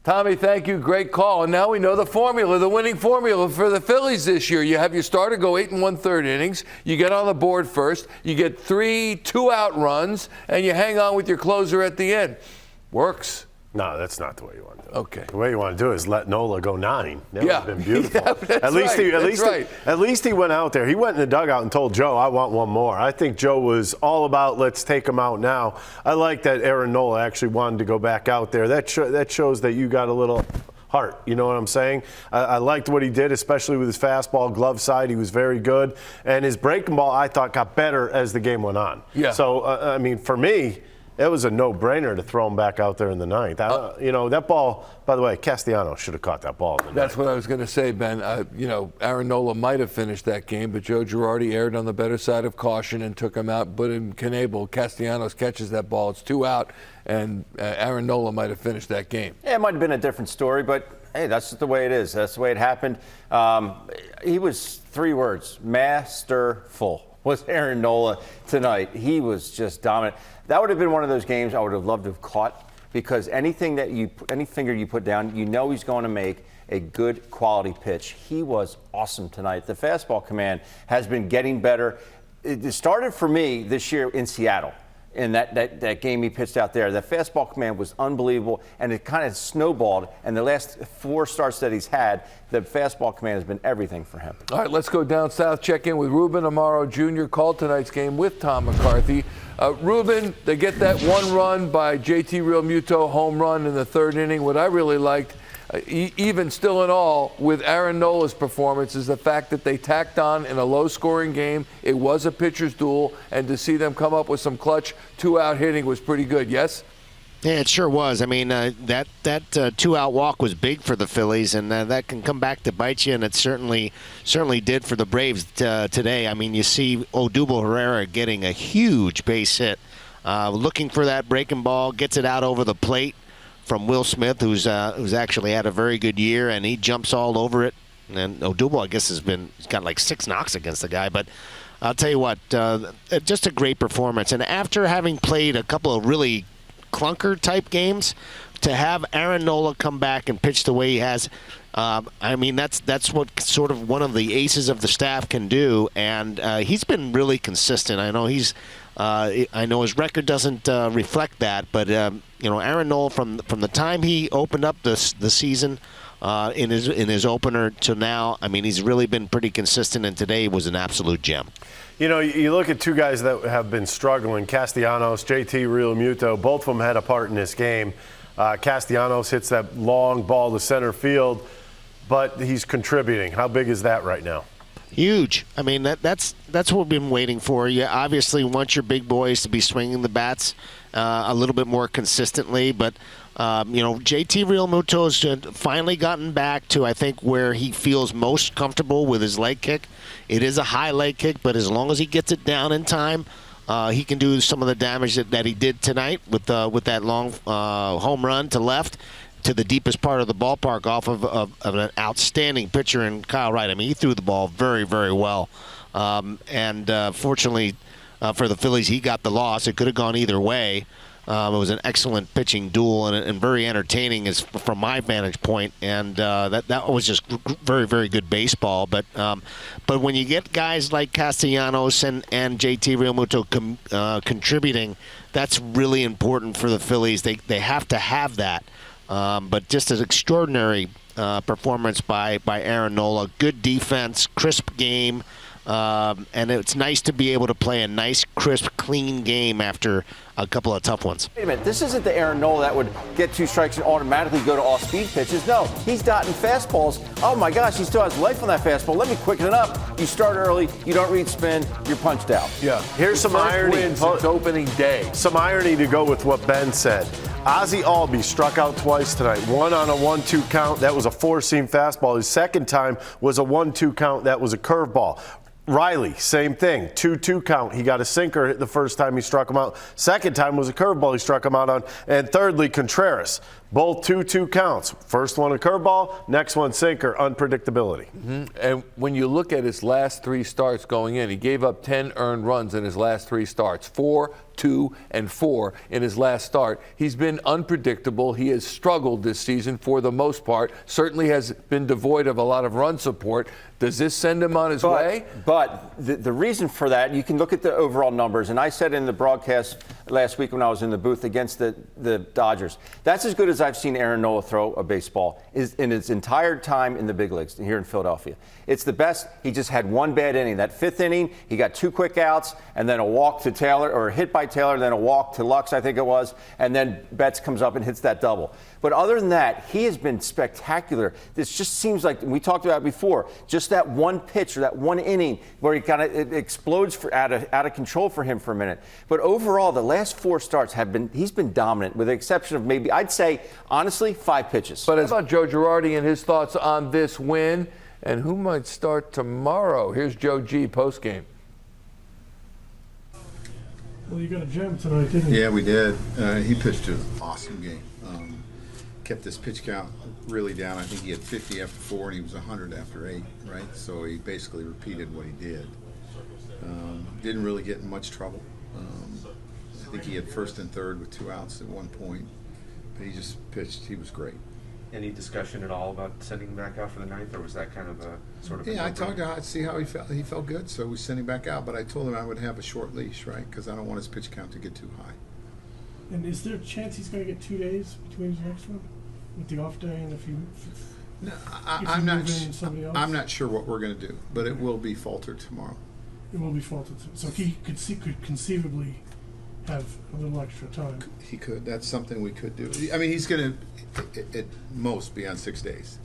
Tommy, thank you. Great call. And now we know the formula, the winning formula for the Phillies this year. You have your starter go 8 1/3 innings. You get on the board first. You get 3 2-out runs, and you hang on with your closer at the end. Works. No, that's not the way you want to do it. Okay. The way you want to do it is let Nola go 9. That would have been beautiful. Yeah, at least he went out there. He went in the dugout and told Joe, I want one more. I think Joe was all about let's take him out now. I like that Aaron Nola actually wanted to go back out there. That shows that you got a little heart. You know what I'm saying? I liked what he did, especially with his fastball glove side. He was very good. And his breaking ball, I thought, got better as the game went on. Yeah. So, I mean, for me, it was a no-brainer to throw him back out there in the 9th. That ball, by the way, Castellanos should have caught that ball in the 9th. That's what I was going to say, Ben. Aaron Nola might have finished that game, but Joe Girardi erred on the better side of caution and took him out. But in Knebel, Castellanos catches that ball. It's 2 out, and Aaron Nola might have finished that game. Yeah, it might have been a different story, but hey, that's just the way it is. That's the way it happened. He was 3 words, masterful. Was Aaron Nola tonight. He was just dominant. That would have been one of those games I would have loved to have caught, because any finger you put down, you know he's going to make a good quality pitch. He was awesome tonight. The fastball command has been getting better. It started for me this year in Seattle. In that game he pitched out there, the fastball command was unbelievable, and it kind of snowballed. And the last 4 starts that he's had, the fastball command has been everything for him. All right, let's go down south, check in with Ruben Amaro Jr., called tonight's game with Tom McCarthy. Ruben, they get that 1 run by JT Realmuto, home run in the 3rd inning. What I really liked, even still in all, with Aaron Nola's performance, is the fact that they tacked on in a low-scoring game. It was a pitcher's duel, and to see them come up with some clutch 2-out hitting was pretty good, yes? Yeah, it sure was. I mean, that 2-out walk was big for the Phillies, and that can come back to bite you, and it certainly did for the Braves today. I mean, you see Odubel Herrera getting a huge base hit, looking for that breaking ball, gets it out over the plate from Will Smith, who's actually had a very good year, and he jumps all over it. And Odubel, I guess, he's got like 6 knocks against the guy, but I'll tell you what, just a great performance. And after having played a couple of really clunker-type games, to have Aaron Nola come back and pitch the way he has, I mean, that's what sort of one of the aces of the staff can do, and he's been really consistent. I know I know his record doesn't reflect that, but Aaron Nola from the time he opened up the season in his opener to now, I mean, he's really been pretty consistent, and today was an absolute gem. You know, you look at 2 guys that have been struggling, Castellanos, JT Realmuto, both of them had a part in this game. Castellanos hits that long ball to center field, but he's contributing. How big is that right now? Huge. I mean, that's what we've been waiting for. You obviously want your big boys to be swinging the bats a little bit more consistently, but JT Realmuto's finally gotten back to, I think, where he feels most comfortable with his leg kick. It is a high leg kick, but as long as he gets it down in time, he can do some of the damage that he did tonight with that long home run to left to the deepest part of the ballpark off of an outstanding pitcher in Kyle Wright. I mean, he threw the ball very, very well. Fortunately for the Phillies, he got the loss. It could have gone either way. It was an excellent pitching duel and very entertaining from my vantage point. And that was just very, very good baseball. But when you get guys like Castellanos and JT Realmuto contributing, that's really important for the Phillies. They have to have that. But just an extraordinary performance by Aaron Nola. Good defense, crisp game. And it's nice to be able to play a nice, crisp, clean game after a couple of tough ones. Wait a minute, this isn't the Aaron Nola that would get 2 strikes and automatically go to off-speed pitches. No, he's dotting fastballs. Oh my gosh, he still has life on that fastball. Let me quicken it up. You start early, you don't read spin, you're punched out. Yeah, here's some irony. Since opening day. Some irony to go with what Ben said. Ozzie Albies struck out twice tonight. One on a 1-2 count. That was a 4-seam fastball. His second time was a 1-2 count. That was a curveball. Riley, same thing, 2-2 count. He got a sinker hit the first time he struck him out. Second time was a curveball he struck him out on. And thirdly, Contreras. Both 2-2 counts. First one a curveball, next one sinker, unpredictability. And when you look at his last 3 starts going in, he gave up 10 earned runs in his last 3 starts. 4, 2, and 4 in his last start. He's been unpredictable. He has struggled this season for the most part. Certainly has been devoid of a lot of run support. Does this send him on his way? But the reason for that, you can look at the overall numbers, and I said in the broadcast last week when I was in the booth against the Dodgers, that's as good as I've seen Aaron Nola throw a baseball in his entire time in the big leagues here in Philadelphia. It's the best. He just had one bad inning. That 5th inning, he got 2 quick outs, and then a walk to Taylor, or a hit by Taylor, then a walk to Lux, I think it was, and then Betts comes up and hits that double. But other than that, he has been spectacular. This just seems like, we talked about it before, just that one pitch or that one inning where it explodes out of control for him for a minute. But overall, the last 4 starts he's been dominant, with the exception of maybe, I'd say, honestly, 5 pitches. But how about Joe Girardi and his thoughts on this win? And who might start tomorrow? Here's Joe G. postgame. Well, you got a gem tonight, didn't you? Yeah, we did. He pitched an awesome game. Kept his pitch count really down. I think he had 50 after 4 and he was 100 after 8, right? So he basically repeated what he did. Didn't really get in much trouble. I think he had first and third with 2 outs at one point. But he just pitched. He was great. Any discussion at all about sending him back out for the 9th, or was that kind of a sort of? Yeah, I talked to him to see how he felt. He felt good, so we sent him back out. But I told him I would have a short leash, right? Because I don't want his pitch count to get too high. And is there a chance he's going to get 2 days between his next one, with the off day, and if you? No, if I'm you not. move in somebody else? I'm not sure what we're going to do, but it will be faltered tomorrow. It will be faulted. So he could conceivably have a little extra time. He could. That's something we could do. I mean, he's going to, at most, be on 6 days.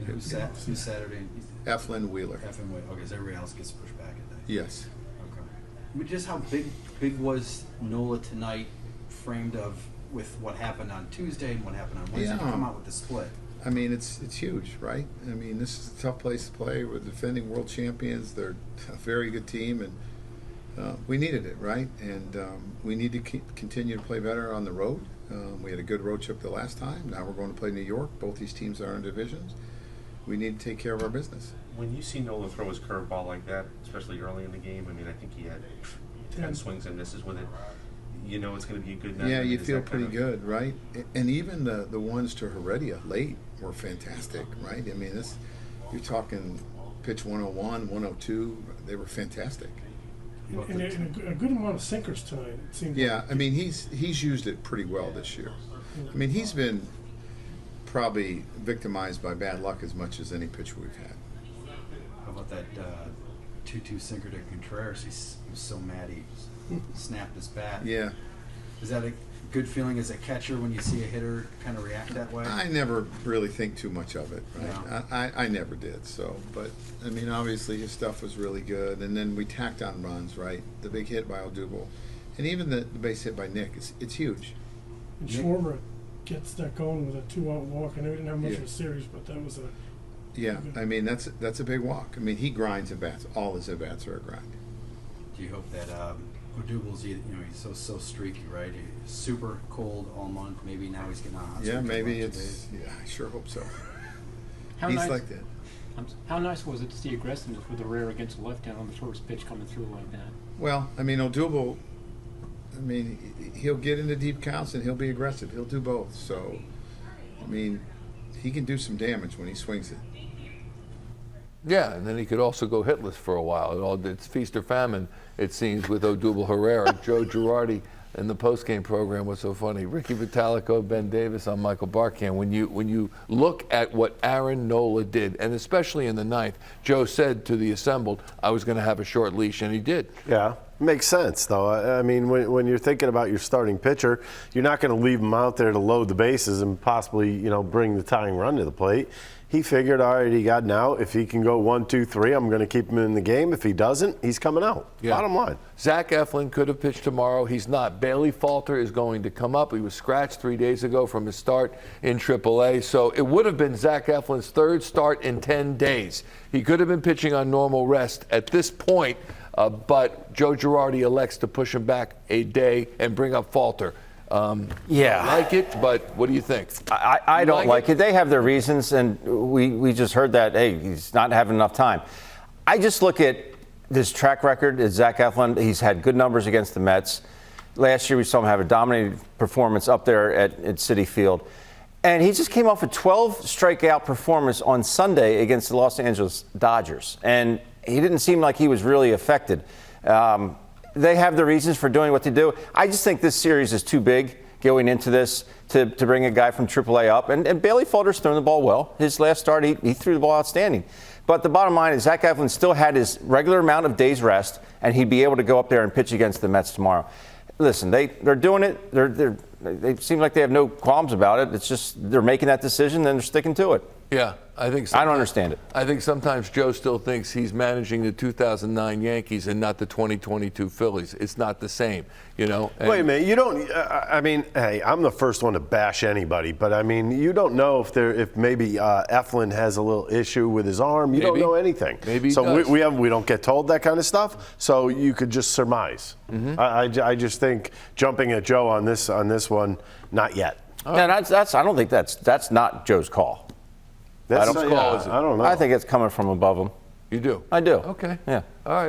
Who's Saturday? Eflin, Wheeler. Eflin, okay, so everybody else gets pushed back at that. Yes. Okay. I mean, just how big was Nola tonight, framed with what happened on Tuesday and what happened on Wednesday? Yeah. To come out with the split. I mean, it's huge, right? I mean, this is a tough place to play. We're defending world champions. They're a very good team, and we needed it, right? And we need to continue to play better on the road. We had a good road trip the last time. Now we're going to play New York. Both these teams are in divisions. We need to take care of our business. When you see Nola throw his curveball like that, especially early in the game, I mean, I think he had 10 swings and misses with it. You know it's going to be a good night. Yeah, I mean, you feel pretty good, right? And even the ones to Heredia late were fantastic, right? I mean, you're talking pitch 101, 102. They were fantastic. And a good amount of sinkers tonight, it seems. Yeah, like. I mean, he's used it pretty well this year. I mean, he's been probably victimized by bad luck as much as any pitcher we've had. How about that 2-2 sinker to Contreras? He was so mad he snapped his bat. Yeah. Is that a good feeling as a catcher when you see a hitter kind of react that way? I never really think too much of it, right? No. I never did. So, but I mean, obviously his stuff was really good, and then we tacked on runs, right? The big hit by Odubel, and even the base hit by Nick. It's huge. And Schwarber gets that going with a 2-out walk. I know he didn't have much Yeah. of a series, but that was a. Yeah, I mean that's a big walk. I mean he grinds at bats. All his at bats are a grind. Do you hope that Odubel's, he's so streaky, right? He's super cold all month. Maybe now he's getting on a hot Yeah, streak maybe for about 2 it's. days. Yeah, I sure hope so. How He's nice, like that. How nice was it to see aggressiveness with the rare against the left hand on the first pitch coming through like that? Well, I mean Odubel. I mean he'll get into deep counts and he'll be aggressive. He'll do both. So, I mean, he can do some damage when he swings it. Yeah, and then he could also go hitless for a while. It's feast or famine, it seems, with Odubel Herrera. Joe Girardi in the postgame program was so funny. Ricky Bottalico, Ben Davis, I'm Michael Barkann. When you look at what Aaron Nola did, and especially in the 9th, Joe said to the assembled, I was going to have a short leash, and he did. Yeah, makes sense, though. I mean, when you're thinking about your starting pitcher, you're not going to leave him out there to load the bases and possibly, bring the tying run to the plate. He figured, all right, he got an out. If he can go 1, 2, 3, I'm going to keep him in the game. If he doesn't, he's coming out. Yeah. Bottom line. Zach Eflin could have pitched tomorrow. He's not. Bailey Falter is going to come up. He was scratched 3 days ago from his start in AAA. So it would have been Zach Eflin's 3rd start in 10 days. He could have been pitching on normal rest at this point, but Joe Girardi elects to push him back a day and bring up Falter. Yeah. I like it, but what do you think? I don't like it. They have their reasons, and we just heard that, hey, he's not having enough time. I just look at this track record at Zach Eflin. He's had good numbers against the Mets. Last year we saw him have a dominating performance up there at Citi Field. And he just came off a 12 strikeout performance on Sunday against the Los Angeles Dodgers. And he didn't seem like he was really affected. They have the reasons for doing what they do. I just think this series is too big going into this to bring a guy from AAA up. And Bailey Falter's thrown the ball well. His last start, he threw the ball outstanding. But the bottom line is Zach Eflin still had his regular amount of days rest, and he'd be able to go up there and pitch against the Mets tomorrow. Listen, they're doing it. They seem like they have no qualms about it. It's just they're making that decision and they're sticking to it. Yeah, I think I don't understand it. I think sometimes Joe still thinks he's managing the 2009 Yankees and not the 2022 Phillies. It's not the same, you know. Wait a minute, you don't. I mean, hey, I'm the first one to bash anybody, but I mean, you don't know if maybe Eflin has a little issue with his arm. You don't know anything. Maybe he so does. we don't get told that kind of stuff. So you could just surmise. Mm-hmm. I just think jumping at Joe on this one, not yet. And I don't think that's not Joe's call. That's Whose call is it? I don't know. I think it's coming from above him. You do? I do. Okay. Yeah. All right.